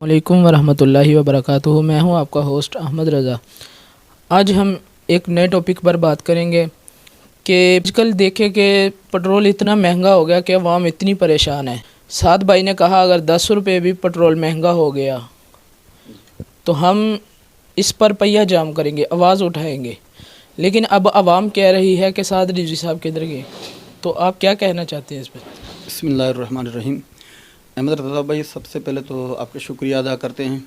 वालेकुम वरहमतुल्लाहि वबरकातुहू। मैं हूं आपका होस्ट अहमद रज़ा। आज हम एक नए टॉपिक पर बात करेंगे कि आजकल देखें कि पेट्रोल इतना महंगा हो गया कि अवाम इतनी परेशान है। साद भाई ने कहा अगर 10 रुपये भी पेट्रोल महंगा हो गया तो हम इस पर पहिया जाम करेंगे, आवाज़ उठाएंगे। लेकिन अब अवाम कह रही है कि साद रिजवी साहब किधर गए, तो आप क्या कहना चाहते हैं इस पर? बिस्मिल्लाहिर्रहमानिर्रहीम। अहमद रज़ा भाई, सबसे पहले तो आपका शुक्रिया अदा करते हैं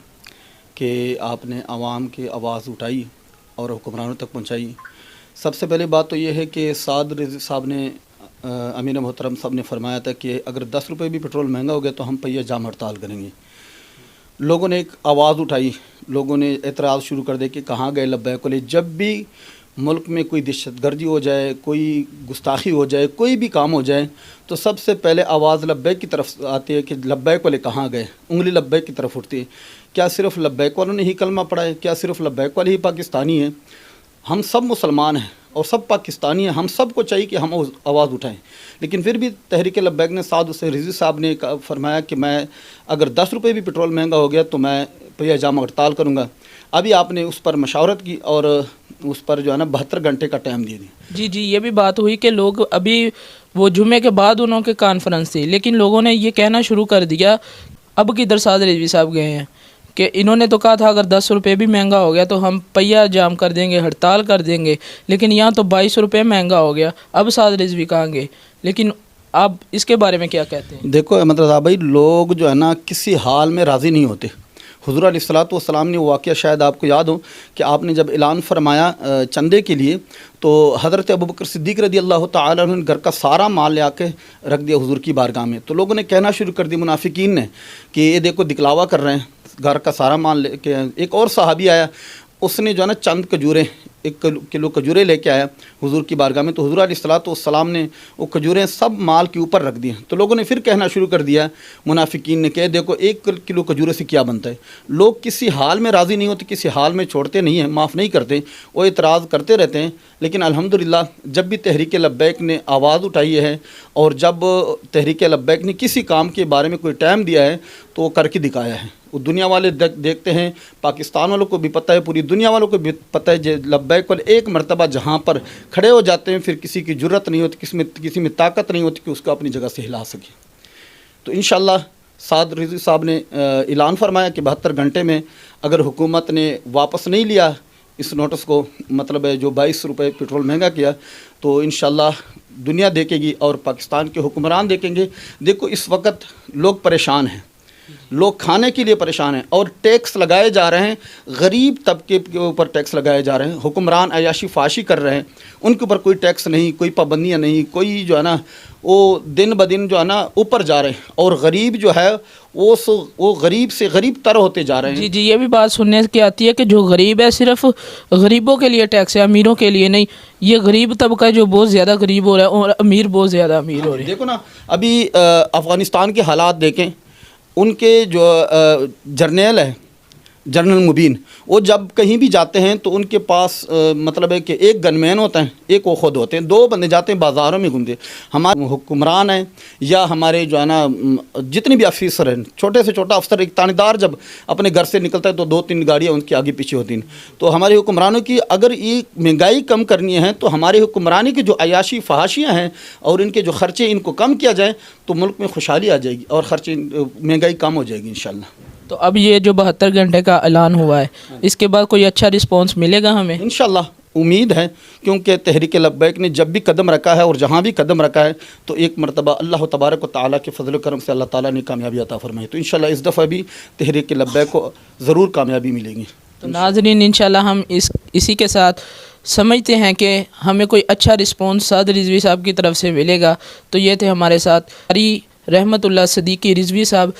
कि आपने आवाम की आवाज़ उठाई और हुक्मरानों तक पहुंचाई। सबसे पहले बात तो ये है कि साद रिजवी साहब ने अमीर मोहतरम साहब ने फरमाया था कि अगर 10 रुपये भी पेट्रोल महंगा हो गया तो हम पहिया जाम हड़ताल करेंगे। लोगों ने एक आवाज़ उठाई, लोगों ने एतराज़ शुरू कर दिया कि कहाँ गए लब्बैक वाले। जब भी मुल्क में कोई दहशतगर्दी हो जाए, कोई गुस्ताखी हो जाए, कोई भी काम हो जाए, तो सबसे पहले आवाज़ लब्बैक की तरफ आती है कि लब्बैक वाले कहाँ गए। उंगली लब्बैक की तरफ उठती है। क्या सिर्फ़ लब्बैक वालों ने ही कलमा पढ़ा है? क्या सिर्फ़ लब्बैक वाले ही पाकिस्तानी हैं? हम सब मुसलमान हैं और सब पाकिस्तानी हैं। हम सब को चाहिए कि हम आवाज़ उठाएं। लेकिन फिर भी तहरीक लब्बैक ने साद रिजवी साहब ने फरमाया कि मैं अगर 10 रुपये भी पेट्रोल महंगा हो गया तो मैं पहिया जाम हड़ताल करूँगा। अभी आपने उस पर मशावरत की और उस पर जो है ना 72 घंटे का टाइम दे दिया। जी, ये भी बात हुई कि लोग अभी वो जुमे के बाद उन्होंने कॉन्फ्रेंस थी, लेकिन लोगों ने ये कहना शुरू कर दिया अब किधर साद रिजवी साहब गए हैं कि इन्होंने तो कहा था अगर 10 रुपये भी महंगा हो गया तो हम पहिया जाम कर देंगे, हड़ताल कर देंगे। लेकिन यहाँ तो 22 रुपये महंगा हो गया, अब साद रिजवी कहाँ गए? लेकिन आप इसके बारे में क्या कहते हैं? देखो अहमद रज़ा भाई, लोग जो है ना किसी हाल में राज़ी नहीं होते। हुज़ूर अलैहिस्सलातु वस्सलाम ने वो वाक़या शायद आपको याद हो कि आपने जब ऐलान फरमाया चंदे के लिए, तो हज़रत अबू बकर सिद्दीक़ रज़ी अल्लाह तआला अन्हु ने घर का सारा माल ले आके रख दिया हुज़ूर की बारगाह में। तो लोगों ने कहना शुरू कर दिया, मुनाफिकीन ने, कि ये देखो दिखलावा कर रहे हैं, घर का सारा माल लेके। एक और सहाबी आया, उसने जो है ना चंद खजूरें, 1 किलो खजूरें लेके आया हुज़ूर की बारगाह में। तो हुज़ूर अलैहिस्सलातु वस्सलाम ने वो खजूरें सब माल के ऊपर रख दी। तो लोगों ने फिर कहना शुरू कर दिया, मुनाफिकीन ने, कह देखो 1 किलो खजूरें से क्या बनता है। लोग किसी हाल में राज़ी नहीं होते, किसी हाल में छोड़ते नहीं हैं, माफ़ नहीं करते, वो एतराज़ करते रहते हैं। लेकिन अल्हम्दुलिल्लाह जब भी तहरीक लब्बैक ने आवाज़ उठाई है और जब तहरीक लब्बैक ने किसी काम के बारे में कोई टाइम दिया है तो वो करके दिखाया है। वो दुनिया वाले देखते हैं, पाकिस्तान वालों को भी पता है, पूरी दुनिया वालों को भी पता है कि लब्बैक वाले एक मरतबा जहाँ पर खड़े हो जाते हैं फिर किसी की जुर्रत नहीं होती, किसी में ताकत नहीं होती कि उसको अपनी जगह से हिला सके। तो इंशाअल्लाह साद रिजवी साहब ने ऐलान फरमाया कि 72 घंटे में अगर हुकूमत ने वापस नहीं लिया इस नोटिस को, मतलब है जो 22 रुपये पेट्रोल महंगा किया, तो इंशाअल्लाह दुनिया देखेगी और पाकिस्तान के हुक्मरान देखेंगे। देखो इस वक्त लोग परेशान हैं, लोग खाने के लिए परेशान हैं और टैक्स लगाए जा रहे हैं, गरीब तबके के ऊपर टैक्स लगाए जा रहे हैं। हुक्मरान अयाशी फाशी कर रहे हैं, उनके ऊपर कोई टैक्स नहीं, कोई पाबंदियाँ नहीं, कोई जो है ना वो दिन ब दिन जो है ना ऊपर जा रहे हैं और गरीब जो है वो गरीब से गरीब तर होते जा रहे हैं। जी, ये भी बात सुनने की आती है कि जो गरीब है सिर्फ गरीबों के लिए टैक्स है, अमीरों के लिए नहीं। ये गरीब तबका जो बहुत ज़्यादा गरीब हो रहा है और अमीर बहुत ज़्यादा अमीर हो रहे हैं। देखो ना अभी अफ़गानिस्तान के हालात देखें, उनके जो जर्नल है, जनरल मुबीन, वो जब कहीं भी जाते हैं तो उनके पास मतलब है कि एक गनमैन होता है, एक वो खुद होते हैं, 2 बंदे जाते हैं बाज़ारों में घूमते। हमारे हुक्मरान हैं या हमारे जो है ना जितने भी अफसर हैं, छोटे से छोटा अफसर, एक थानेदार जब अपने घर से निकलता है तो 2-3 गाड़ियाँ उनके आगे पीछे होती हैं। तो हमारे हुक्मरानों की अगर ये महंगाई कम करनी है तो हमारे हुक्मरानी की जो अयाशी फहाशियाँ हैं और इनके जो ख़र्चे इनको कम किया जाए तो मुल्क में खुशहाली आ जाएगी और ख़र्चे महंगाई कम हो जाएगी इंशाअल्लाह। तो अब ये जो 72 घंटे का ऐलान हुआ है, इसके बाद कोई अच्छा रिस्पांस मिलेगा हमें? इंशाअल्लाह उम्मीद है, क्योंकि तहरीक लब्बैक ने जब भी कदम रखा है और जहाँ भी कदम रखा है तो एक मरतबा अल्लाह तबारक व तआला के फजल करम से अल्लाह ताला ने कामयाबी अता फरमाई। तो इंशाअल्लाह इस दफ़ा भी तहरीक लब्बैक को ज़रूर कामयाबी मिलेगी। तो नाज़रीन, इंशाअल्लाह हम इसी के साथ समझते हैं कि हमें कोई अच्छा रिस्पांस साद रिजवी साहब की तरफ से मिलेगा। तो ये थे हमारे साथ रहमतुल्लाह सिद्दीकी रिजवी साहब।